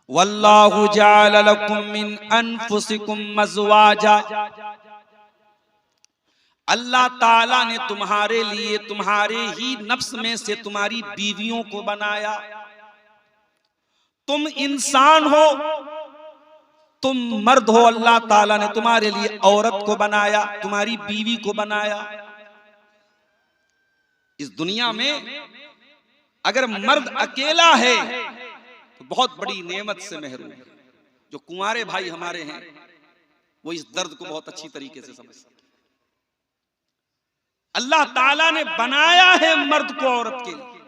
वल्लाहु जअल लकुम मिन अनफुसिकुम अज़वाजा, अल्लाह ताला ने तुम्हारे लिए तुम्हारे ही नफ्स में से तुम्हारी बीवियों को बनाया। तुम इंसान हो, तुम मर्द हो, अल्लाह ताला ने तुम्हारे लिए औरत को बनाया, तुम्हारी बीवी को बनाया। इस दुनिया में अगर मर्द अकेला है तो बहुत बड़ी नेमत से महरूम है। जो कुंवारे भाई हमारे हैं वो इस दर्द को बहुत अच्छी तरीके से समझते हैं। अल्लाह ताला ने बनाया है मर्द को औरत के लिए।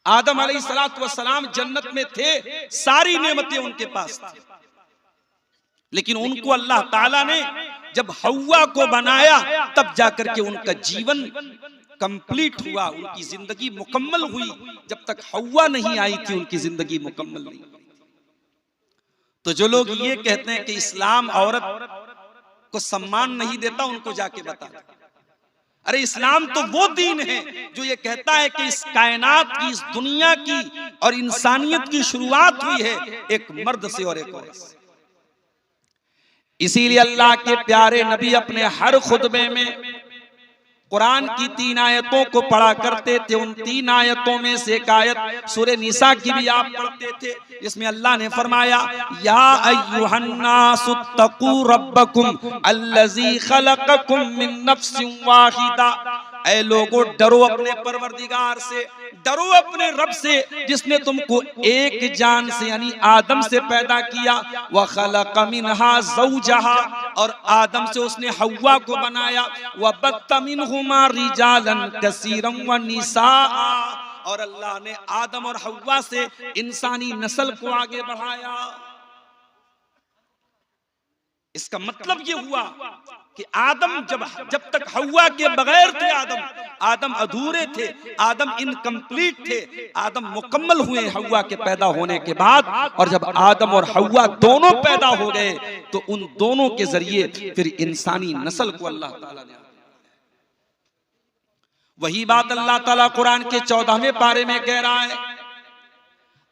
आदम अलैहिस्सलातु वस्सलाम जन्नत में थे, सारी नेमतें उनके पास थी, लेकिन उनको अल्लाह ताला ने जब हव्वा को बनाया तब जाकर के उनका जीवन कंप्लीट हुआ, उनकी जिंदगी मुकम्मल हुई। जब तक हव्वा नहीं आई थी उनकी जिंदगी मुकम्मल नहीं। तो जो लोग ये कहते हैं कि इस्लाम औरत को सम्मान नहीं देता, उनको जाके बता, अरे इस्लाम तो वो दीन है जो ये कहता है कि इस कायनात की, इस दुनिया की और इंसानियत की शुरुआत हुई है एक मर्द से और एक औरत से। इसीलिए अल्लाह के प्यारे नबी अपने हर खुतबे में कुरान की 3 आयतों को पढ़ा करते थे। उन 3 आयतों में से एक आयत सूरह निसा की भी आप पढ़ते थे, जिसमें अल्लाह ने फरमाया, या अय्युहन्नासुत्तकू रब्बकुम अल्लज़ी खलक़कुम मिन नफ्सिन वाहिदा, ऐ लोगों डरो अपने परवरदिगार से, डरो अपने रब से जिसने तुमको एक जान से यानी आदम से पैदा किया। व खलक़ मिनहा ज़ौजहा, और आदम से उसने हव्वा को बनाया। व बत्त मिनहुमा रिजालन कसीरन व निसाआ, और अल्लाह ने आदम और हव्वा से इंसानी नस्ल को आगे बढ़ाया। इसका मतलब ये हुआ कि आदम जब तक हव्वा के बगैर थे, आदम अधूरे थे, आदम इनकम्प्लीट थे। आदम मुकम्मल हुए हव्वा के पैदा होने के बाद, और जब आदम और हव्वा दोनों पैदा हो गए तो उन दोनों के जरिए फिर इंसानी नस्ल को अल्लाह ताला ने, वही बात अल्लाह ताला कुरान के 14वें पारे में कह रहा है,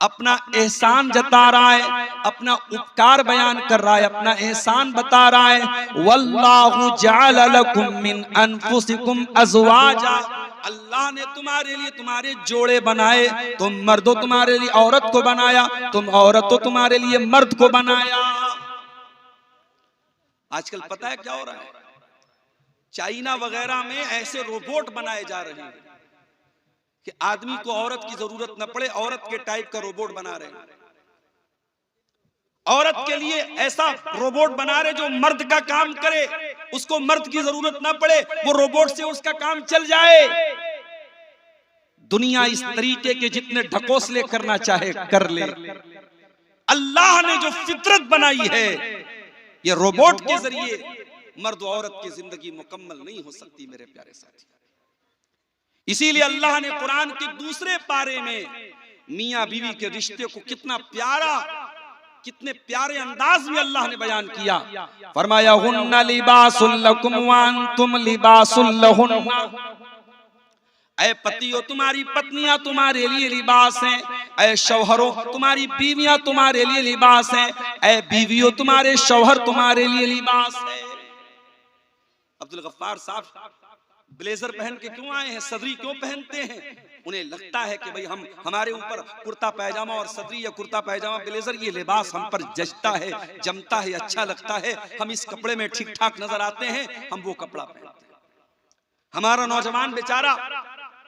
अपना एहसान जता रहा है, अपना उपकार बयान कर रहा है, अपना एहसान बता रहा है। वल्लाहु जअल लकुम मिन अनफुसिकुम अज़वाजा, अल्लाह ने तुम्हारे लिए तुम्हारे जोड़े बनाए। तुम मर्दों तुम्हारे लिए औरत को बनाया, तुम औरतों तुम्हारे लिए मर्द को बनाया। आजकल पता है क्या हो रहा है? चाइना वगैरह में ऐसे रोबोट बनाए जा रहे हैं कि आदमी को औरत की जरूरत न पड़े, औरत के टाइप का रोबोट बना रहे हैं। औरत के लिए ऐसा रोबोट बना रहे जो मर्द का काम करे, उसको मर्द की जरूरत ना पड़े, वो रोबोट से उसका काम चल जाए। दुनिया इस तरीके के जितने ढकोसले करना चाहे कर ले। अल्लाह ने जो फितरत बनाई है, ये रोबोट के जरिए मर्द औरत की जिंदगी मुकम्मल नहीं हो सकती मेरे प्यारे साथी। इसीलिए अल्लाह ने कुरान के दूसरे पारे में मियां बीवी के रिश्ते को कितने प्यारे अंदाज में अल्लाह ने बयान किया। फरमाया, हुन्ना लिबासुल लकुम व अंतुम लिबासुल लहुन्ना, ऐ पतियों तुम्हारी पत्नियां तुम्हारे लिए लिबास हैं, ऐ शौहरों तुम्हारी बीवियां तुम्हारे लिए लिबास हैं, ऐ बीवियों तुम्हारे शौहर तुम्हारे लिए लिबास है। अब्दुल गफ्फार साहब ब्लेजर पहन के क्यों आए हैं? सदरी क्यों पहनते हैं? उन्हें लगता है कि भाई हमारे ऊपर कुर्ता पैजामा और सदरी या कुर्ता पैजामा ब्लेजर ये लिबास हम पर जचता है, जमता है, अच्छा लगता है, हम इस कपड़े में ठीक ठाक नजर आते हैं, हम वो कपड़ा पहनते हैं। हमारा नौजवान बेचारा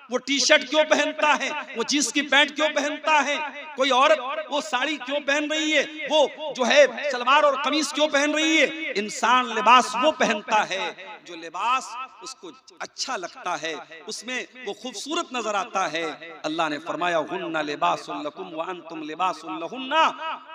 वो टी शर्ट क्यों पहनता है, वो जींस की पैंट क्यों पहनता है, कोई औरत वो साड़ी क्यों पहन रही है, वो जो है सलवार और कमीज क्यों पहन रही है? इंसान लिबास वो पहनता है जो लिबास उसको अच्छा लगता है, उसमें वो खूबसूरत नजर आता है। अल्लाह ने फरमाया, हुन्ना लिबासुल लकुम व अंतुम लिबासुल लहुन्ना,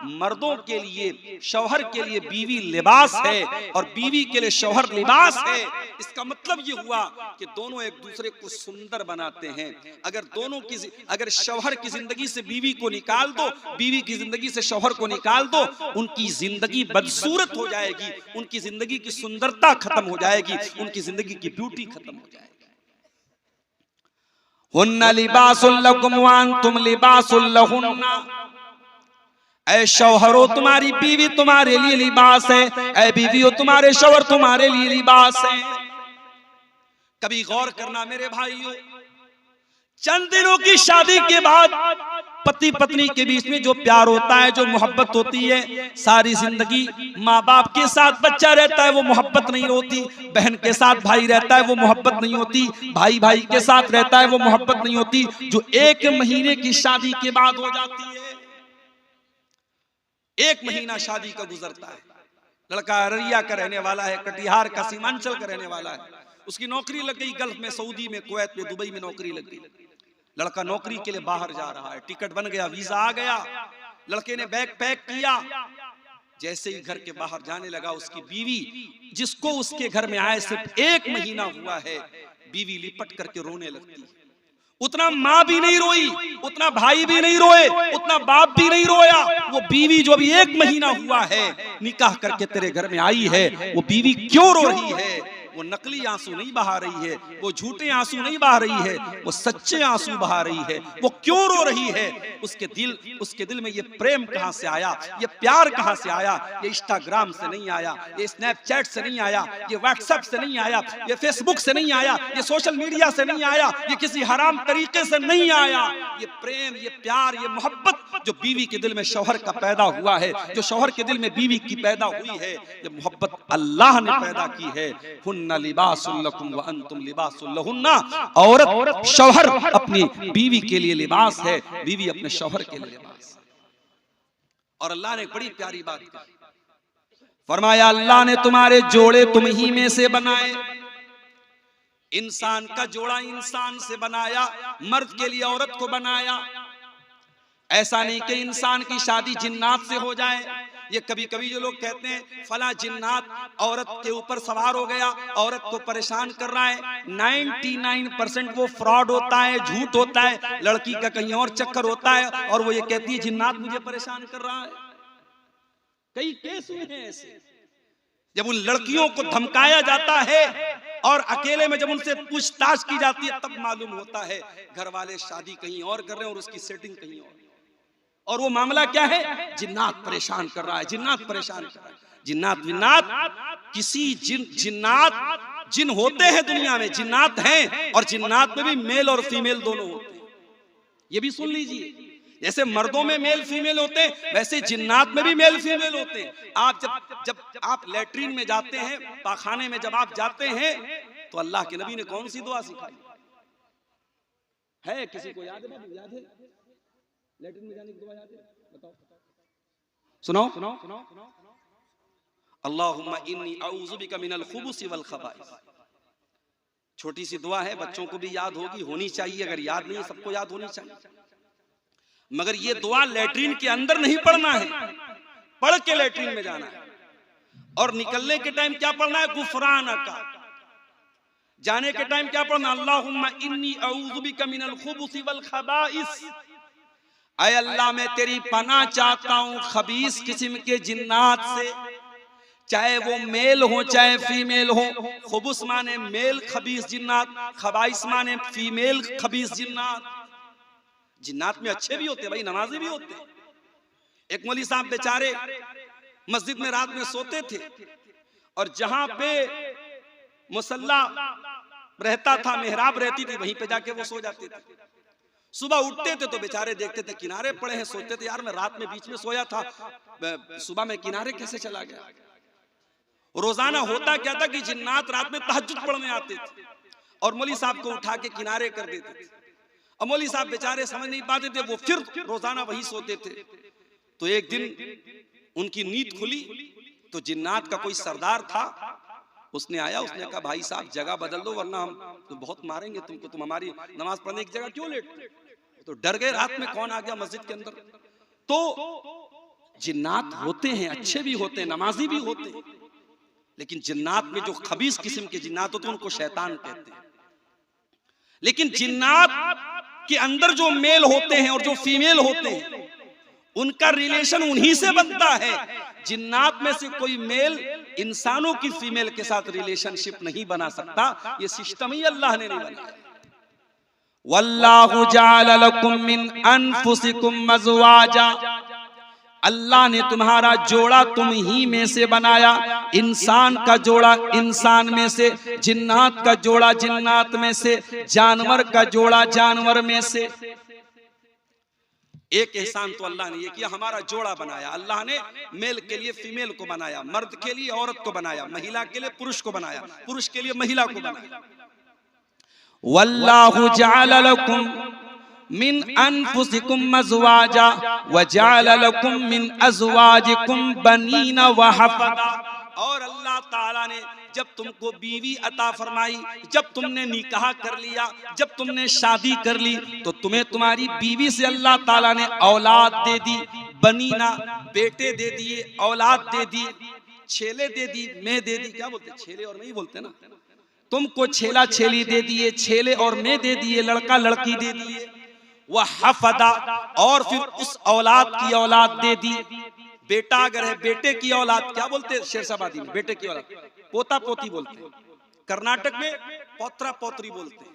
मर्दों के लिए शौहर के लिए बीवी लिबास है और बीवी के लिए शौहर लिबास है। इसका मतलब ये हुआ कि दोनों एक दूसरे को सुंदर बनाते हैं। अगर शौहर की जिंदगी से बीवी को निकाल दो, बीवी की जिंदगी से शौहर को निकाल दो, उनकी जिंदगी बदसूरत हो जाएगी, उनकी जिंदगी की सुंदरता खत्म हो जाएगी, उनकी जिंदगी की ब्यूटी खत्म हो जाएगी। हुन्ना लिबासुल लकुम व अंतुम लिबासुल लहुन्ना, ऐ शौहरो तुम्हारी बीवी तुम्हारे लिए लिबास है, ऐ बीवियों तुम्हारे शौहर तुम्हारे लिए लिबास है। कभी गौर करना मेरे भाइयों, चंद दिनों की शादी के बाद पति पत्नी के बीच में जो प्यार होता है, जो मोहब्बत होती है, सारी जिंदगी माँ बाप के साथ बच्चा रहता है वो मोहब्बत नहीं होती, बहन के साथ भाई रहता है वो मोहब्बत नहीं होती, भाई भाई के साथ रहता है वो मोहब्बत नहीं होती, जो 1 महीने की शादी के बाद हो जाती है। 1 महीना शादी का गुजरता है, लड़का अररिया का रहने वाला है, कटिहार का सीमांचल का रहने वाला है, उसकी नौकरी लग गई गल्फ में, सऊदी में, कुवैत में, दुबई में नौकरी लग गई। लड़का नौकरी के लिए बाहर जा रहा है, टिकट बन गया, वीजा आ गया, लड़के ने बैग पैक किया, जैसे ही घर के बाहर जाने लगा, उसकी बीवी, जिसको उसके घर में आए सिर्फ 1 महीना हुआ है, बीवी लिपट करके रोने लगती है। उतना माँ भी नहीं रोई, उतना भाई भी नहीं रोए, उतना बाप भी नहीं रोया। वो बीवी जो अभी 1 महीना हुआ है निकाह करके तेरे घर में आई है, वो बीवी क्यों रो रही है? वो नकली आंसू नहीं बहा रही है, वो झूठे आंसू नहीं बहा रही है, वो सच्चे आंसू बहा रही है। वो क्यों रो रही है? उसके दिल में ये प्रेम कहां से आया, ये प्यार कहां से आया? ये इंस्टाग्राम से नहीं आया, ये स्नैपचैट से नहीं आया, ये व्हाट्सएप से नहीं आया, ये फेसबुक से नहीं आया, ये सोशल मीडिया से नहीं आया, ये किसी हराम तरीके से नहीं आया। ये प्रेम, ये प्यार, ये मोहब्बत जो बीवी के दिल में शौहर का पैदा हुआ है, जो शौहर के दिल में बीवी की पैदा हुई है, ये मोहब्बत अल्लाह ने पैदा की है। हुन्ना लिबासुल लकुम व अंतुम लिबासुल लहुन्ना। औरत, शौहर अपनी बीवी के लिए लिबास है, बीवी अपने शौहर के लिए लिबास है। और अल्लाह ने बड़ी प्यारी बात कही, फरमाया अल्लाह ने तुम्हारे जोड़े तुम ही में से बनाए। इंसान का जोड़ा इंसान से बनाया, मर्द के लिए औरत को बनाया। ऐसा नहीं कि इंसान की शादी जिन्नात से हो जाए। ये कभी कभी जो लोग कहते हैं फला जिन्नात औरत के ऊपर सवार हो गया, औरत को परेशान कर रहा है, 99% वो फ्रॉड होता है, झूठ होता है, लड़की का कहीं और चक्कर होता है, और वो ये कहती है जिन्नात मुझे परेशान कर रहा है। कई केस हुए हैं ऐसे, जब उन लड़कियों को धमकाया जाता है और अकेले में जब उनसे पूछताछ की जाती है, तब मालूम होता है घर वाले शादी कहीं और कर रहे हैं और उसकी सेटिंग कहीं और वो मामला क्या है? जिन्नात परेशान कर रहा है, जिन्नात परेशान कर रहा है। जिन्नात विन्नात किसी जिन्नात जिन होते हैं दुनिया में, जिन्नात हैं, और जिन्नात में भी मेल और फीमेल दोनों होते हैं। ये भी सुन लीजिए, जैसे मर्दों में मेल फीमेल होते हैं, वैसे जिन्नात में भी मेल फीमेल होते हैं। आप जब आप लैट्रीन में जाते हैं, पाखाने में जब आप जाते हैं, तो अल्लाह के नबी ने कौन सी दुआ सिखाई है? किसी को याद है? याद है लैट्रिन में जाने की दुआ याद है? बताओ, सुनाओ। अल्लाहुम्मा इन्नी अऊज़ु बिका मिनल खुबुसी वल खबाइस। छोटी सी दुआ है, बच्चों को भी याद होगी, होनी चाहिए। अगर याद नहीं है, सबको याद होनी चाहिए। मगर ये दुआ लैट्रिन के अंदर नहीं पढ़ना है, पढ़ के लैट्रिन में जाना है। और निकलने के टाइम क्या पढ़ना है? गुफरानका। जाने के टाइम क्या पढ़ना? अल्लाहुम्मा इन्नी अऊज़ु बिका मिनल खुबुसी वल खबाइस। ऐ अल्लाह मैं तेरी पनाह चाहता हूं खबीस किस्म के जिन्नात से, चाहे वो मेल हो चाहे फीमेल हो। खुबुस माने मेल खबीस जिन्नात, खबाइस माने फीमेल खबीस जिन्नात। जिन्नात में अच्छे भी होते हैं भाई, नमाजी भी होते हैं। एक मौलवी साहब बेचारे मस्जिद में रात में सोते थे, और जहां पे मुसल्ला रहता था, मेहराब रहती थी, वहीं पे जाके वो सो जाते थे। सुबह उठते थे तो बेचारे देखते थे किनारे पड़े हैं, सोचते थे यार मैं रात में बीच में सोया था, सुबह में किनारे कैसे चला गया। रोजाना होता क्या था कि जिन्नात रात में तहज्जुद पढ़ने आते थे और मौलवी साहब को उठा के किनारे कर देते थे। और मौलवी साहब बेचारे समझ नहीं पाते थे, वो फिर रोजाना वही सोते थे। तो एक दिन उनकी नींद खुली तो जिन्नात का कोई सरदार था, उसने आया, उसने कहा भाई साहब जगह बदल दो वरना हम तो बहुत मारेंगे तुमको, तुम हमारी नमाज पढ़ने की जगह क्यों लेट। तो डर गए, रात में कौन आ गया मस्जिद के अंदर। तो जिन्नात होते हैं, अच्छे भी होते हैं, नमाजी भी होते हैं, लेकिन जिन्नात में जो खबीस किस्म के जिन्नात होते हैं उनको शैतान कहते हैं। लेकिन जिन्नात के अंदर जो मेल होते हैं और जो फीमेल होते हैं उनका रिलेशन उन्हीं से बनता है। जिन्नात में से कोई मेल इंसानों की फीमेल के साथ रिलेशनशिप नहीं बना सकता, ये सिस्टम ही अल्लाह ने नहीं बनाया। वल्लाहु जअल लकुम मिन अनफुसिकुम अज़वाजा। अल्लाह ने तुम्हारा जोड़ा तुम ही में से बनाया, इंसान का जोड़ा इंसान में से, जिन्नात का जोड़ा जिन्नात में से, जानवर का जोड़ा जानवर में से। एक एहसान तो अल्लाह ने ये किया, हमारा जोड़ा बनाया। अल्लाह ने मेल के लिए फीमेल को बनाया, मर्द के लिए औरत को बनाया, महिला के लिए पुरुष को बनाया, पुरुष के लिए महिला को बनाया। वल्लाहु जअल लकुम मिन अनफुसिकुम अज़वाजा व जअल लकुम मिन अज़वाजिकुम बनीना व हफ़दा। और अल्लाह ताला ने जब तुमको बीवी अता फरमाई, जब तुमने निकाह कर लिया, जब तुमने शादी कर ली, तो तुम्हें तुम्हारी बीवी से अल्लाह ताला ने औलाद दे दी, बनीना बेटे दे दिए, औलाद दे दी, छेले दे दी, मैं दे दी। क्या बोलते, छेले और मैं बोलते ना। तुमको छेला छेली दे दिए, छेले और मैं दे दिए, लड़का लड़की दे दिए। वह हफदा, और फिर उस औलाद की औलाद दे दी। बेटा अगर है, बेटे की औलाद क्या बोलते हैं शेरशाबादी में, बेटे की औलाद पोता पोती बोलते हैं। कर्नाटक में पौत्रा पौत्री बोलते हैं,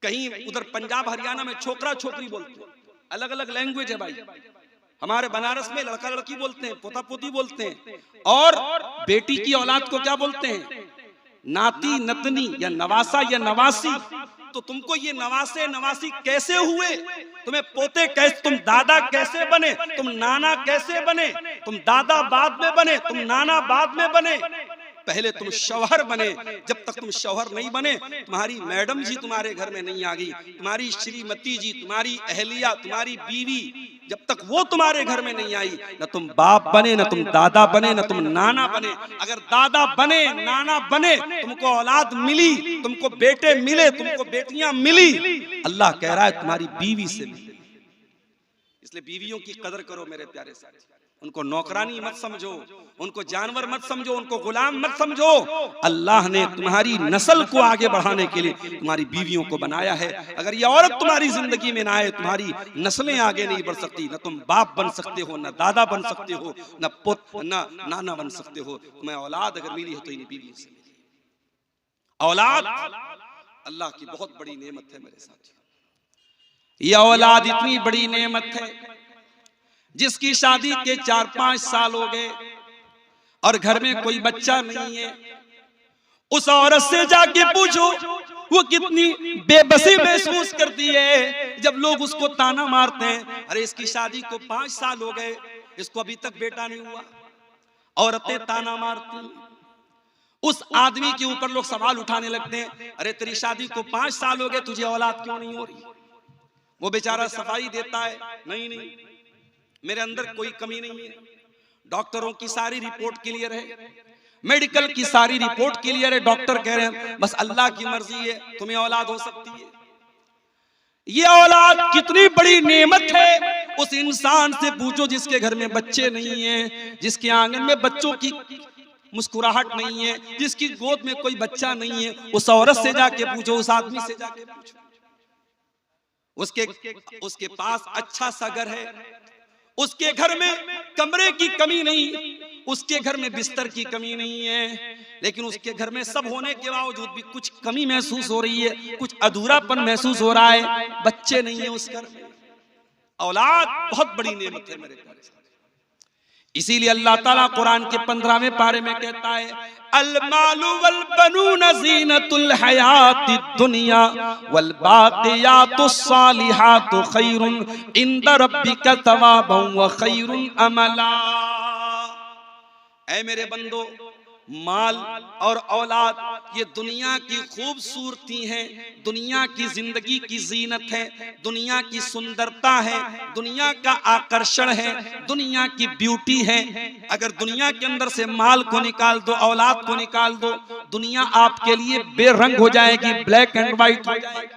कहीं उधर पंजाब हरियाणा में छोकरा छोकरी बोलते हैं। अलग अलग लैंग्वेज है भाई। हमारे बनारस में लड़का लड़की बोलते हैं, पोता पोती बोलते हैं। और बेटी की औलाद को क्या बोलते हैं, नाती नतनी या नवासा या नवासी। तो तुमको ये नवासे नवासी कैसे हुए, तुम्हें पोते कैसे, तुम दादा कैसे बने, तुम नाना कैसे बने, तुम दादा बाद में बने, तुम नाना बाद में बने, पहले तुम शौहर बने। जब तक तुम शौहर नहीं बने, तुम्हारी मैडम जी तुम्हारे घर में नहीं आ गई, तुम्हारी श्रीमती जी, तुम्हारी अहलिया, तुम्हारी बीवी, जब तक वो तुम्हारे घर में नहीं आई, न तुम बाप बने, न तुम दादा बने, न तुम नाना बने। अगर दादा बने, नाना बने, तुमको औलाद मिली, तुमको बेटे मिले, तुमको बेटियां मिली, अल्लाह कह रहा है तुम्हारी बीवी से मिली। इसलिए बीवियों की कदर करो मेरे प्यारे साथी। उनको नौकरानी मत समझो, उनको जानवर मत समझो, उनको गुलाम मत समझो। अल्लाह ने तुम्हारी नस्ल को आगे बढ़ाने के लिए तुम्हारी बीवियों को बनाया है। अगर ये औरत तुम्हारी जिंदगी में ना आए, तुम्हारी नस्लें आगे नहीं बढ़ सकती। न तुम बाप बन सकते हो, न दादा बन सकते हो, न पुत्र न नाना बन सकते हो। तुम्हें औलाद अगर मिली है तो इन्हीं बीवी से मिली। औलाद अल्लाह की बहुत बड़ी नेमत है मेरे साथी। ये औलाद इतनी बड़ी नेमत है, जिसकी शादी के 4-5 साल हो गए और घर में कोई बच्चा नहीं है, उस औरत से जाके पूछो वो कितनी बेबसी महसूस करती है जब लोग उसको ताना मारते हैं, अरे इसकी शादी को 5 साल हो गए, इसको अभी तक बेटा नहीं हुआ। औरतें ताना मारती, उस आदमी के ऊपर लोग सवाल उठाने लगते हैं, अरे तेरी शादी को 5 साल हो गए, तुझे औलाद क्यों नहीं हो रही। वो बेचारा सफाई देता है, नहीं मेरे अंदर कोई कमी नहीं है, डॉक्टरों की सारी रिपोर्ट क्लियर है, मेडिकल की सारी रिपोर्ट क्लियर है, डॉक्टर कह रहे हैं बस अल्लाह की मर्जी है, तुम्हें औलाद हो सकती है। ये औलाद कितनी बड़ी नेमत है। उस इंसान से पूछो जिसके घर में बच्चे नहीं हैं, जिसके आंगन में बच्चों की मुस्कुराहट नहीं है, जिसकी गोद में कोई बच्चा नहीं है, उस औरत से जाके पूछो, उस आदमी से जाके पूछो। उसके पास अच्छा सा घर है, उसके घर में कमरे की कमी नहीं, उसके घर में बिस्तर की कमी नहीं है, लेकिन उसके घर में सब होने के बावजूद भी कुछ कमी महसूस हो रही है, कुछ अधूरापन महसूस हो रहा है, बच्चे नहीं है उस घर में। औलाद बहुत बड़ी नेमत है मेरे प्यारे साथी। इसीलिए अल्लाह ताला कुरान के 15वें पारे में कहता है, अल मालु वल बनून ज़ीनतुल हयातिद दुनिया वल बाक़ियातुस सालिहातु खैरुन इंदा रब्बिका सवाबन व खैरुन अमला। ऐ मेरे बंदो, माल और औलाद ये दुनिया की खूबसूरती है, दुनिया की जिंदगी की जीनत है, दुनिया की सुंदरता है, दुनिया का आकर्षण है, दुनिया की ब्यूटी है। अगर दुनिया के अंदर से माल को निकाल दो, औलाद को निकाल दो, दुनिया आपके लिए बेरंग हो जाएगी, ब्लैक एंड व्हाइट हो जाएगी।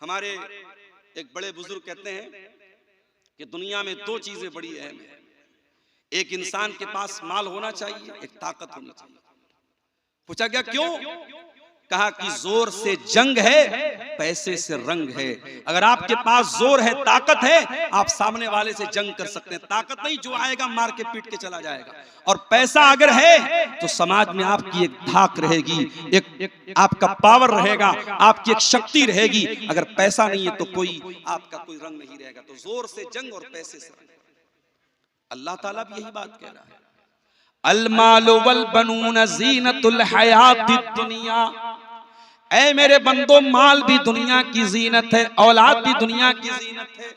हमारे एक बड़े बुजुर्ग कहते हैं कि दुनिया में 2 चीजें बड़ी अहम है, एक इंसान के पास माल होना चाहिए, एक ताकत होनी चाहिए। पूछा गया क्यों? कहा कि जोर से जंग है, पैसे से रंग है। अगर आपके पास जोर है, ताकत है, आप सामने वाले से जंग कर सकते हैं। ताकत नहीं, जो आएगा मार के पीट के चला जाएगा। और पैसा अगर है तो समाज में आपकी एक धाक रहेगी, एक आपका पावर रहेगा, आपकी एक शक्ति रहेगी। अगर पैसा नहीं है तो कोई आपका कोई रंग नहीं रहेगा। तो जोर से जंग और पैसे से रंग। अल्लाह ताला भी यही बात कह रहा है, अल मालु वल बनून ज़ीनतुल हयातिद दुनिया। ऐ मेरे बंदो, माल भी दुनिया की जीनत है, औलाद भी दुनिया की जीनत है,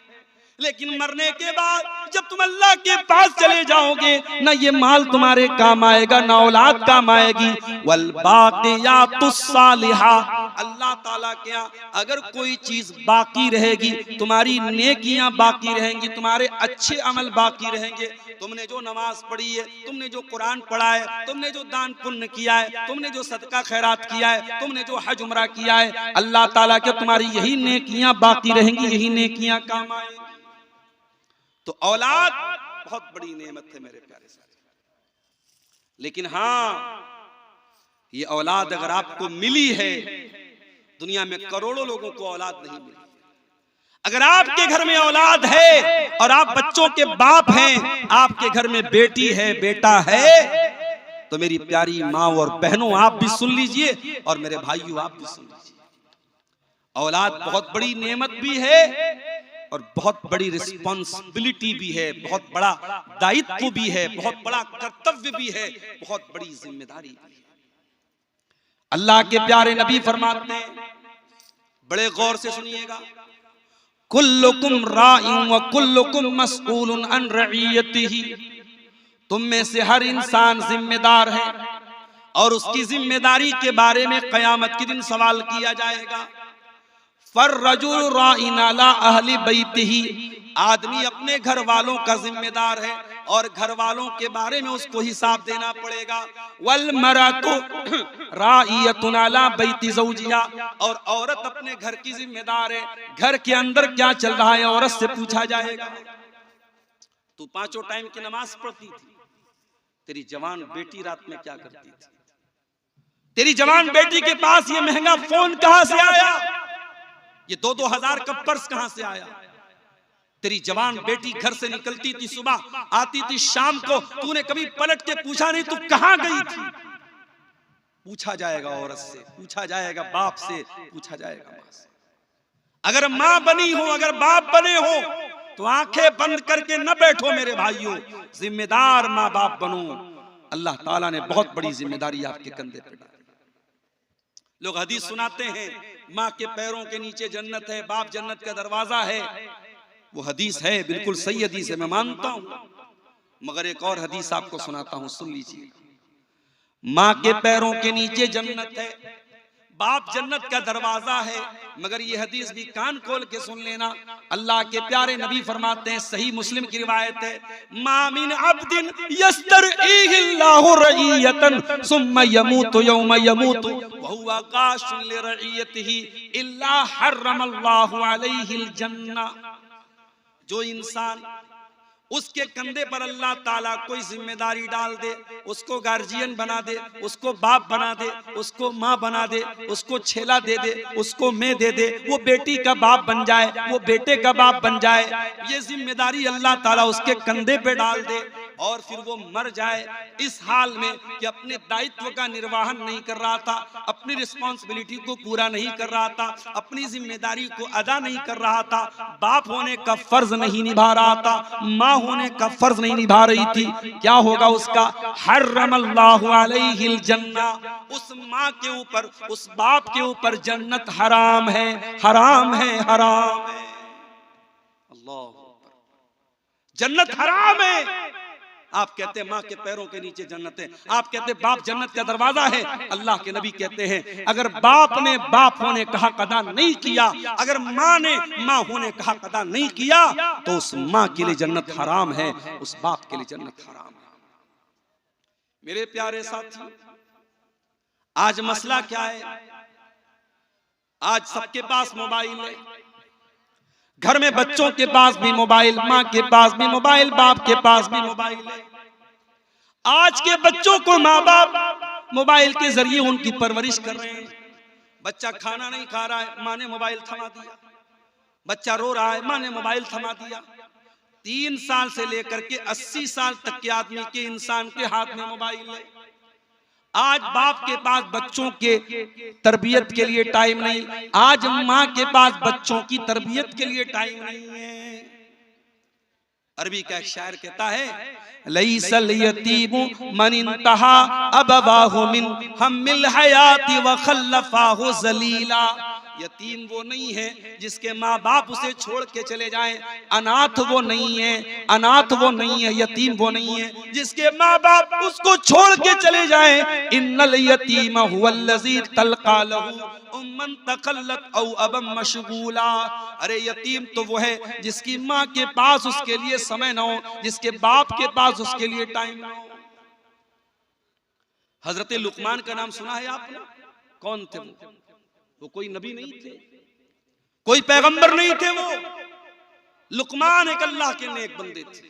लेकिन मरने के बाद जब तुम अल्लाह के पास चले जाओगे, ना ये माल तुम्हारे काम आएगा, ना औलाद काम आएगी। वल बाक़ियातुस सालिहा, अल्लाह ताला के यहाँ अगर कोई चीज बाकी रहेगी, तुम्हारी नेकियां बाकी रहेंगी, तुम्हारे अच्छे अमल बाकी रहेंगे। तुमने जो नमाज पढ़ी है, तुमने जो कुरान पढ़ा है, तुमने जो दान पुण्य किया है, तुमने जो सदका खैरात किया है, तुमने जो हज उमरा किया है, अल्लाह ताला के तुम्हारी यही नेकियां बाकी रहेंगी, यही नेकियां काम आएंगी। तो औलाद बहुत बड़ी नेमत है मेरे प्यारे साथी। लेकिन हाँ, ये औलाद अगर आपको मिली है, दुनिया में करोड़ों लोगों को औलाद नहीं मिली। अगर आपके घर में औलाद है और आप बच्चों के बाप हैं, आपके घर में बेटी है, बेटा है, तो मेरी प्यारी माँ और बहनों, आप भी सुन लीजिए और मेरे भाइयों आप भी सुन लीजिए। औलाद बहुत बड़ी नेमत भी है और बहुत बड़ी रिस्पॉन्सिबिलिटी भी है, बहुत बड़ा दायित्व भी है, बहुत बड़ा कर्तव्य भी है, बहुत बड़ी जिम्मेदारी भी है। अल्लाह के प्यारे नबी फरमाते हैं, बड़े गौर से सुनिएगा, कुल्लुकुम राइउन व कुल्लुकुम मसऊलुन अन रइयतिही। तुम में से हर इंसान जिम्मेदार है और उसकी जिम्मेदारी के बारे में कयामत के दिन सवाल किया जाएगा। फर्रजुल राइन अला अहली बैतिही, आदमी अपने घर वालों का जिम्मेदार है और घर वालों के बारे में उसको हिसाब देना पड़ेगा। वल मरअतु राइयतुन अला बैति ज़ौजिहा, और औरत अपने घर की जिम्मेदार है, घर के अंदर क्या चल रहा है औरत से पूछा जाएगा। तू पांचों टाइम की नमाज पढ़ती थी, तेरी जवान बेटी रात में क्या करती थी? तेरी जवान बेटी के पास ये महंगा फोन कहां से आया? ये 2-2 हजार का पर्स कहां से आया? तेरी जवान बेटी घर से निकलती थी, सुबह आती थी, शाम को तूने कभी पलट के पूछा नहीं तू कहां गई थी? पूछा जाएगा औरत से, पूछा जाएगा बाप से, पूछा जाएगा मां से। अगर मां बनी हो, अगर बाप बने हो, तो आंखें बंद करके न बैठो मेरे भाइयों, जिम्मेदार माँ बाप बनो। अल्लाह ताला ने बहुत बड़ी जिम्मेदारी आपके कंधे पे डाली। लोग हदीस सुनाते हैं, माँ के पैरों के नीचे जन्नत है, बाप जन्नत का दरवाजा है। वो हदीस है, बिल्कुल सही हदीस है, मैं मानता हूं, मगर एक और हदीस आपको सुनाता हूं, सुन लीजिए। माँ के पैरों के नीचे जन्नत है, बाप जन्नत का दरवाजा है, मगर ये हदीस भी कान खोल के सुन लेना। अल्लाह के प्यारे नबी फरमाते हैं, सही मुस्लिम की रिवायत है, मा मिन अब्दिन यस्तरईहिल्लाहु रईयतन सुम्मा यमूतु यौमा यमूतु व हुवा काशुन लिरईयतिही इल्ला हर्रमल्लाहु अलैहिल जन्ना। जो इंसान उसके कंधे पर अल्लाह ताला कोई जिम्मेदारी डाल दे, उसको गार्जियन बना दे, उसको बाप बना दे, उसको माँ बना दे, उसको छेला दे दे, उसको मैं दे दे, वो बेटी का बाप बन जाए, वो बेटे का बाप बन जाए, ये जिम्मेदारी अल्लाह ताला उसके कंधे पे डाल दे और फिर वो मर जाए इस हाल में कि अपने दायित्व का निर्वहन नहीं कर रहा था, अपनी रिस्पॉन्सिबिलिटी को पूरा नहीं कर रहा था, अपनी जिम्मेदारी को अदा नहीं कर रहा था, बाप होने का फर्ज नहीं निभा रहा था, माँ होने का फर्ज नहीं निभा रही थी, क्या होगा उसका? हर्रमल्लाहु अलैहिल जन्ना, उस माँ के ऊपर, उस बाप के ऊपर जन्नत हराम है, हराम है, हराम है। अल्लाह, जन्नत हराम है। आप कहते हैं माँ के पैरों के नीचे जन्नत है, आप कहते हैं बाप जन्नत का दरवाजा है। अल्लाह के नबी कहते हैं, अगर बाप ने बाप होने का हक अदा नहीं किया, अगर माँ ने माँ होने का हक अदा नहीं किया, तो उस माँ के लिए जन्नत हराम है, उस बाप के लिए जन्नत हराम है। मेरे प्यारे साथी, आज मसला क्या है? आज सबके पास मोबाइल है, घर में बच्चों के पास भी मोबाइल, माँ के पास भी मोबाइल, बाप के पास भी मोबाइल है। आज के बच्चों को माँ बाप मोबाइल के जरिए उनकी परवरिश कर रहे हैं। बच्चा खाना नहीं खा रहा है, माँ ने मोबाइल थमा दिया। बच्चा रो रहा है, माँ ने मोबाइल थमा दिया। 3 साल से लेकर के 80 साल तक के आदमी के, इंसान के हाथ में मोबाइल है। आज बाप के पास बच्चों के तरबियत के लिए टाइम नहीं, आज माँ के पास बच्चों की तरबियत के लिए टाइम नहीं है। अरबी का एक शायर कहता है, लईसल यतीमु मन इंतहा अबवाहु मिन हमिल हयाती व खल्लफाहु जलीला। यतीम वो नहीं है जिसके माँ बाप उसे छोड़ के चले जाएं, अनाथ वो नहीं है, अनाथ वो नहीं है, यतीम वो नहीं है जिसके माँ बाप उसको छोड़ के चले जाएं। इन्नल यतीम हुवल्लज़ी तल्का लहू उम्मन तकल्लत औ अबम मशगूला। अरे यतीम तो वो है जिसकी माँ के पास उसके लिए समय ना हो, जिसके बाप के पास उसके लिए टाइम ना हो। हजरत लुकमान का नाम सुना है आपने? कौन थे वो कोई नबी नहीं थे, कोई पैगंबर नहीं थे। वो लुकमान एक अल्लाह के नेक बंदे थे।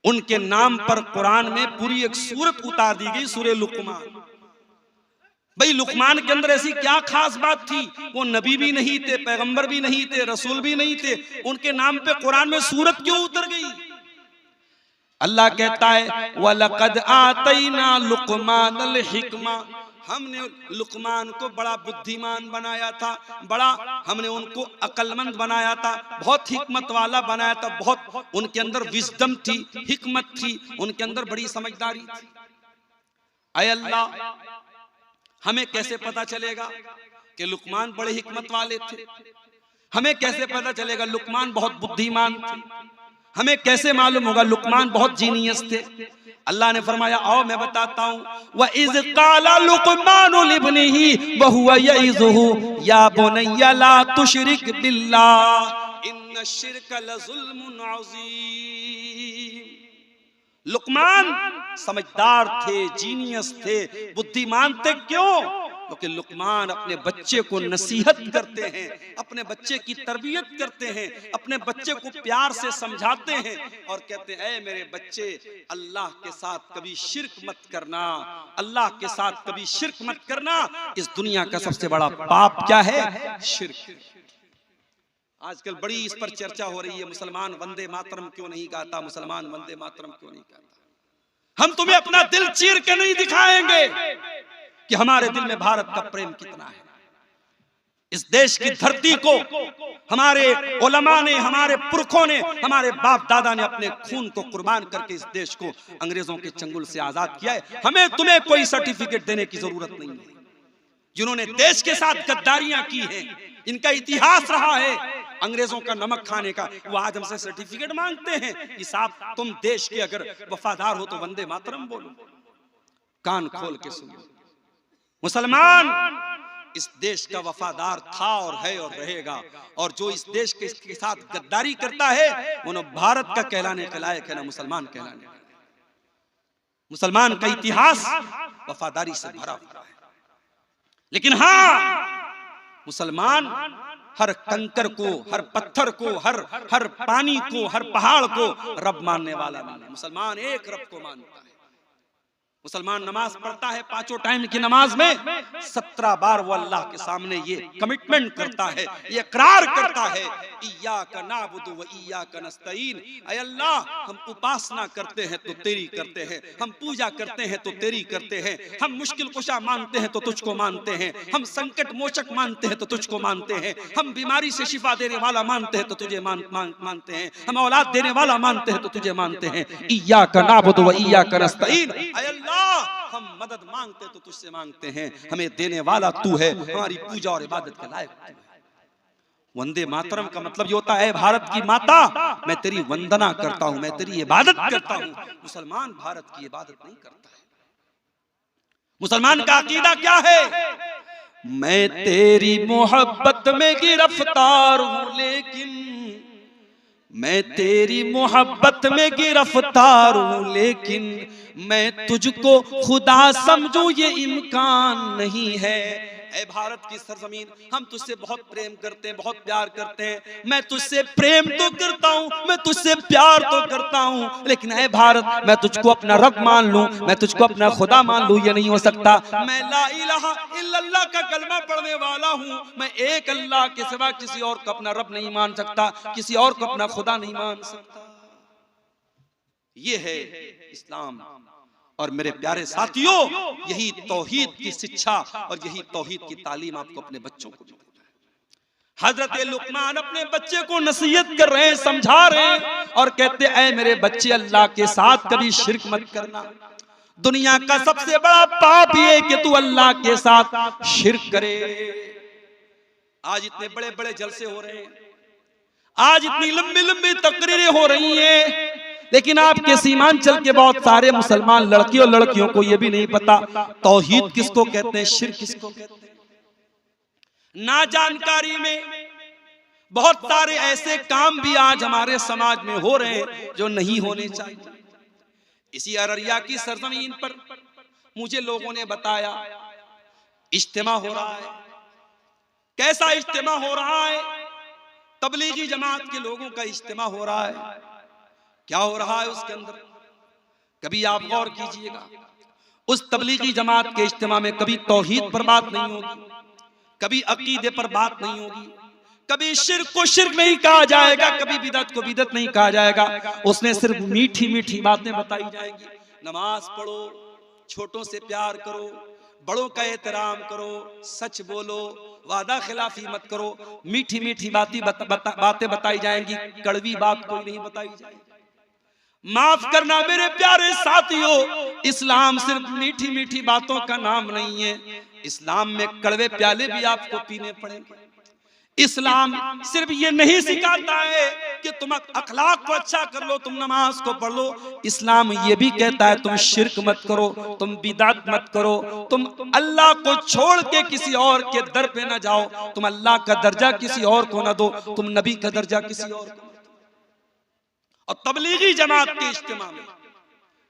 उनके नाम पर कुरान में पूरी एक सूरत उतार दी गई, सूरह लुकमान। भाई लुकमान के अंदर ऐसी क्या खास बात थी? वो नबी भी नहीं थे, पैगंबर भी नहीं थे, रसूल भी नहीं थे, उनके नाम पे कुरान में सूरत क्यों उतर गई? अल्लाह कहता है वलक़द आतैना लुकमानल हिकमा, हमने लुकमान को बड़ा बुद्धिमान बनाया था, बड़ा हमने उनको अक्लमंद बनाया था, बहुत हिकमत वाला बनाया था, बहुत उनके अंदर विजडम थी, हिकमत थी, उनके अंदर बड़ी समझदारी थी। ऐ अल्लाह, हमें कैसे पता चलेगा कि लुकमान बड़े हिकमत वाले थे? हमें कैसे पता चलेगा लुकमान बहुत बुद्धिमान थे? हमें कैसे मालूम होगा लुकमान बहुत जीनियस थे? अल्लाह ने फरमाया, आओ मैं बताता हूँ। व इज़ क़ाला लुक़मानु लिब्निही व हुवा यइज़ुहु या बुनय्या ला तुशरिक बिल्लाह इन्नश्शिर्क लज़ुल्मुन अज़ीम। लुकमान समझदार थे, जीनियस थे, बुद्धिमान थे। क्यों? क्योंकि लुकमान अपने बच्चे को नसीहत करते हैं, अपने बच्चे की तरबियत करते हैं, अपने बच्चे को प्यार से समझाते हैं और कहते हैं, ऐ मेरे बच्चे, अल्लाह के साथ कभी शिर्क मत करना, अल्लाह के साथ कभी शिर्क मत करना। इस दुनिया का सबसे बड़ा पाप क्या है? शिर्क। आजकल बड़ी इस पर चर्चा हो रही है, मुसलमान वंदे मातरम क्यों नहीं गाता, मुसलमान वंदे मातरम क्यों नहीं गाता। हम तुम्हें अपना दिल चीर के नहीं दिखाएंगे कि हमारे दिल में भारत का प्रेम कितना है। इस देश की धरती को हमारे उलमा ने, हमारे पुरखों ने, हमारे बाप दादा ने अपने खून को कुर्बान करके इस देश को अंग्रेजों के चंगुल से आजाद किया है। हमें तुम्हें कोई सर्टिफिकेट देने की जरूरत नहीं है। जिन्होंने देश के साथ गद्दारियां की हैं, इनका इतिहास रहा है अंग्रेजों का नमक खाने का, वो आज हमसे सर्टिफिकेट मांगते हैं कि साहब तुम देश के अगर वफादार हो तो वंदे मातरम बोलो। कान खोल के सुनो, मुसलमान इस देश का वफादार था और है और रहेगा, और जो इस देश के साथ गद्दारी करता है वो न भारत का कहलाने के लायक है, ना मुसलमान कहलाने। मुसलमान का इतिहास वफादारी से भरा हुआ है। लेकिन हाँ, मुसलमान हर कंकर को, हर पत्थर को, हर पानी को, हर पहाड़ को रब मानने वाला नहीं है। मुसलमान एक रब को मानता है। मुसलमान नमाज पढ़ता है, 5 टाइम की नमाज में 17 बार वो अल्लाह के सामने ये कमिटमेंट करता है, ये इकरार करता है, इय्याका नअबुदु व इय्याका नस्तईन। ऐ अल्लाह, हम उपासना करते हैं तो तेरी करते हैं, हम पूजा करते हैं तो तेरी करते हैं, हम मुश्किल कुशा मानते हैं तो तुझको मानते हैं, हम संकट मोचक मानते हैं तो तुझको मानते हैं, हम बीमारी से शिफा देने वाला मानते हैं तो तुझे मानते हैं, हम औलाद देने वाला मानते हैं तो तुझे मानते हैं। इय्याका नअबुदु व इय्याका नस्तईन। ऐ अल्लाह, हम मदद मांगते तो तुझसे मांगते हैं, हमें देने वाला तू है, हमारी पूजा और इबादत के लायक तू है। वंदे मातरम का मतलब ये होता है, भारत की माता मैं तेरी वंदना करता हूं, मैं तेरी इबादत करता हूं। मुसलमान भारत की इबादत नहीं करता है। मुसलमान का अकीदा क्या है? मैं तेरी मोहब्बत में गिरफ्तार हूं, लेकिन मैं तेरी मोहब्बत में गिरफ्तार हूं, लेकिन मैं तुझको खुदा समझूं ये इम्कान नहीं है। ऐ भारत की सरजमीन, हम तुझसे बहुत प्रेम करते हैं, बहुत प्यार करते हैं। मैं तुझसे प्रेम तो करता हूँ, मैं तुझसे प्यार तो करता हूँ, लेकिन ऐ भारत, मैं तुझको अपना रब मान लूं, मैं तुझको अपना खुदा मान लूं, ये नहीं हो सकता। मैं ला इलाहा इल्लल्लाह का कलमा पढ़ने वाला हूँ, मैं एक अल्लाह के सिवा किसी और को अपना रब नहीं मान सकता, किसी और को अपना खुदा नहीं मान सकता। ये है इस्लाम। और मेरे प्यारे साथियों, यही तौहीद की शिक्षा और यही तौहीद की तालीम आपको अपने बच्चों को देना है। हजरत लुकमान अपने बच्चे को नसीहत कर रहे हैं, समझा रहे हैं और कहते हैं, ऐ मेरे बच्चे, अल्लाह के साथ कभी शिर्क मत करना। दुनिया का सबसे बड़ा पाप ये कि तू अल्लाह के साथ शिर्क करे। आज इतने बड़े बड़े जलसे हो रहे हैं, आज इतनी लंबी लंबी तकरीरें हो रही हैं, लेकिन आपके सीमांचल के बहुत सारे मुसलमान लड़के और लड़कियों को यह भी नहीं पता तौहीद किसको कहते हैं, शिर्क किसको कहते हैं। ना जानकारी में बहुत सारे ऐसे काम भी आज हमारे समाज में हो रहे हैं जो नहीं होने चाहिए। इसी अररिया की सरजमीन पर मुझे लोगों ने बताया इज्तिमा हो रहा है। कैसा इज्तिमा हो रहा है? तबलीगी जमात के लोगों का इज्तिमा हो रहा है। क्या हो रहा है उसके अंदर? कभी आप गौर कीजिएगा, उस तबलीगी जमात के इज्तिमा में कभी तौहीद पर बात नहीं होगी, कभी अकीदे पर बात नहीं होगी, कभी शिर्क को शिर्क नहीं कहा जाएगा, कभी बिदअत को बिदअत नहीं कहा जाएगा। उसने सिर्फ मीठी मीठी बातें बताई जाएंगी। नमाज पढ़ो, छोटों से प्यार करो, बड़ों का एहतराम करो, सच बोलो, वादा खिलाफी मत करो। मीठी मीठी बातें बताई जाएंगी, कड़वी बात कोई नहीं बताई जाएगी। माफ करना मेरे प्यारे साथियों, इस्लाम सिर्फ मीठी मीठी बातों का नाम नहीं है। इस्लाम में कड़वे प्याले भी आपको पीने पड़ेंगे। इस्लाम सिर्फ ये नहीं सिखाता है कि तुम अखलाक को अच्छा कर लो, तुम नमाज को पढ़ लो। इस्लाम ये भी कहता है तुम शिर्क मत करो, तुम बिदअत मत करो, तुम अल्लाह को छोड़ के किसी और के दर पे ना जाओ, तुम अल्लाह का दर्जा किसी और को ना दो, तुम नबी का दर्जा किसी और को। और तबलीगी जमात के इज्तिमा में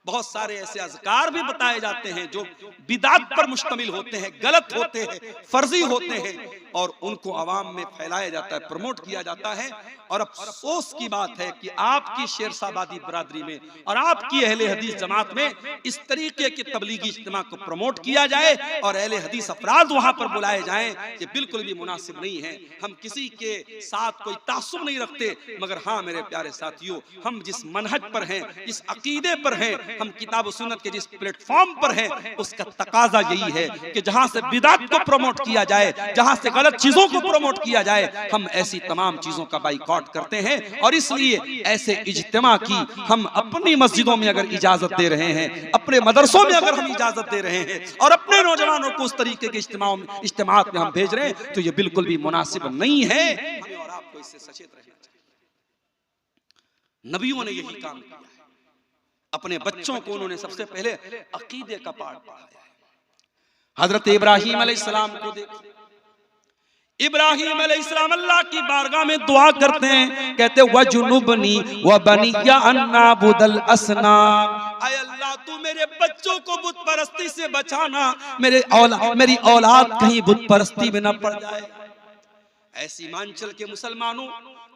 बहुत सारे ऐसे अज़कार भी बताए जाते हैं जो बिदअत पर मुश्तमिल होते हैं, गलत होते हैं, फर्जी होते हैं, और उनको अवाम में फैलाया जाता है, प्रमोट किया जाता है। और अफसोस की बात है कि आपकी शेरशाबादी बरादरी में और आपकी अहले हदीस जमात में इस तरीके के तबलीगी इज्तिमा को प्रमोट किया जाए और अहले हदीस अफराद वहां पर बुलाए जाएं, ये बिल्कुल भी मुनासिब नहीं है। हम किसी के साथ कोई तासुब नहीं रखते, मगर हाँ मेरे प्यारे साथियों, हम जिस मनहज पर हैं, जिस अकीदे पर हैं, हम किताब और सुन्नत के जिस प्लेटफॉर्म पर हैं, उसका तकाजा यही है कि जहां से बिदअत को प्रमोट किया जाए, जहां से गलत चीजों को प्रमोट किया जाए, हम ऐसी तमाम चीजों का बाइकॉट करते हैं। और इसलिए ऐसे इज्तिमा की हम अपनी मस्जिदों में अगर इजाजत दे रहे हैं, अपने मदरसों में अगर हम इजाजत दे रहे हैं और अपने नौजवानों को उस तरीके के इज्तिमात में हम भेज रहे हैं, तो ये बिल्कुल भी मुनासिब नहीं है। हमें और आपको इससे सचेत रहना चाहिए। नबियों ने यही काम किया है। अपने बच्चों को उन्होंने सबसे पहले अकीदे का पाठ पढ़ाया है। हजरत इब्राहीम अलैहिस्सलाम को देखो, इब्राहीम अलैहिस्सलाम अल्लाह की बारगाह में दुआ करते हैं, कहते वजुनुबनी व बनिया अन्नाबुदल असनाम। ऐ अल्लाह, तू मेरे बच्चों को बुत परस्ती से बचाना, मेरी औलाद कहीं बुत परस्ती में न पड़ जाए। ऐसी सीमांचल के मुसलमानों,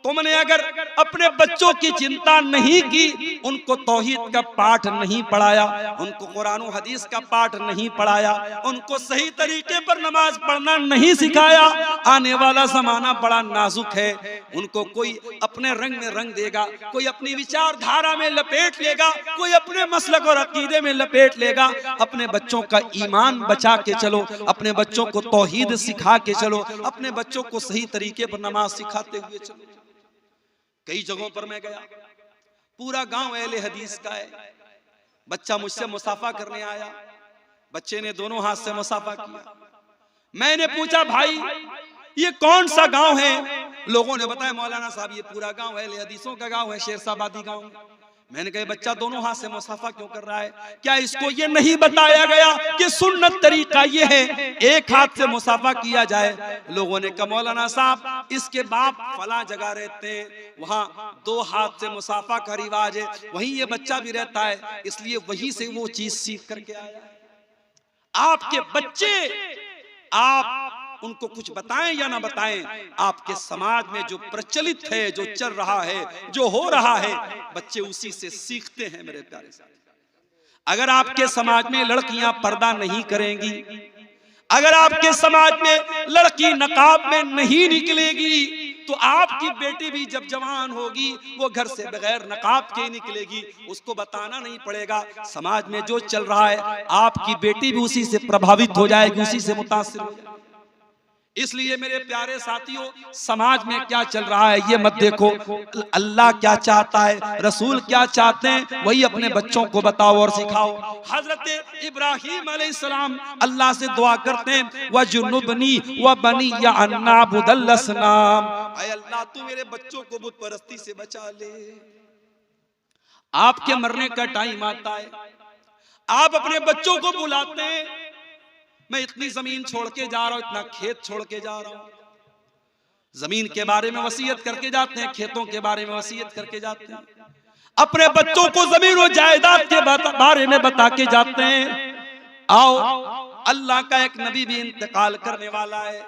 तुमने अगर अपने बच्चों की चिंता नहीं की, उनको तौहीद का पाठ नहीं पढ़ाया, उनको कुरान और हदीस का पाठ नहीं पढ़ाया, उनको सही तरीके पर नमाज पढ़ना नहीं सिखाया, आने वाला जमाना बड़ा नाजुक है। उनको कोई अपने रंग में रंग देगा, कोई अपनी विचारधारा में लपेट लेगा, कोई अपने मसलक और अकीदे में लपेट लेगा। अपने बच्चों का ईमान बचा के चलो, अपने बच्चों को तौहीद सिखा के चलो, अपने बच्चों को सही तरीके पर नमाज सिखाते हुए चलो। कई जगहों पर मैं गया, पूरा गांव अहले हदीस का है। बच्चा मुझसे मुसाफा करने आया, बच्चे ने दोनों हाथ से मुसाफा किया। मैंने पूछा, भाई ये कौन सा गांव है? लोगों ने बताया, मौलाना साहब ये पूरा गांव अहले हदीसों का गांव है, शेरशाबादी गांव। मैंने कहा, बच्चा दोनों हाथ से मुसाफा क्यों कर रहा है? क्या इसको ये नहीं बताया गया कि सुन्नत तरीका ये है एक हाथ से मुसाफा किया जाए? लोगों ने कहा, मौलाना साहब इसके बाप फला जगह रहते हैं, वहां 2 हाथ से मुसाफा का रिवाज है, वहीं ये बच्चा भी रहता है, इसलिए वहीं से वो चीज सीख करके आया है। आपके बच्चे आप उनको कुछ बताएं या ना बताएं, आपके समाज में जो प्रचलित है, जो चल रहा है, जो हो रहा है, बच्चे उसी से सीखते हैं मेरे प्यारे साथी। अगर आपके समाज में लड़कियां पर्दा नहीं करेंगी, अगर आपके समाज में लड़की नकाब में नहीं निकलेगी, तो आपकी बेटी भी जब जवान होगी वो घर से बगैर नकाब के ही निकलेगी। उसको बताना नहीं पड़ेगा, समाज में जो चल रहा है आपकी बेटी भी उसी से प्रभावित हो जाएगी, उसी से मुतासिर हो जाएगी। इसलिए मेरे प्यारे साथियों, समाज में क्या चल रहा है ये मत देखो, अल्लाह क्या चाहता है, रसूल क्या चाहते हैं, वही अपने बच्चों को बताओ और सिखाओ। हजरत इब्राहीम अलैहिस्सलाम अल्लाह से दुआ करते हैं, वजुनुबनी व बनी या अन्नाबुदल असनाम, ऐ अल्लाह तू मेरे बच्चों को बुत परस्ती से बचा ले। आपके मरने का टाइम आता है, आप अपने बच्चों को बुलाते हैं, मैं इतनी जमीन छोड़ के जा रहा हूं, इतना खेत छोड़ के जा रहा हूं, जमीन के बारे में वसीयत करके जाते हैं, खेतों के बारे में वसीयत करके जाते हैं, अपने बच्चों को जमीन और जायदाद के बारे में बता के जाते हैं। आओ, अल्लाह का एक नबी भी इंतकाल करने वाला है।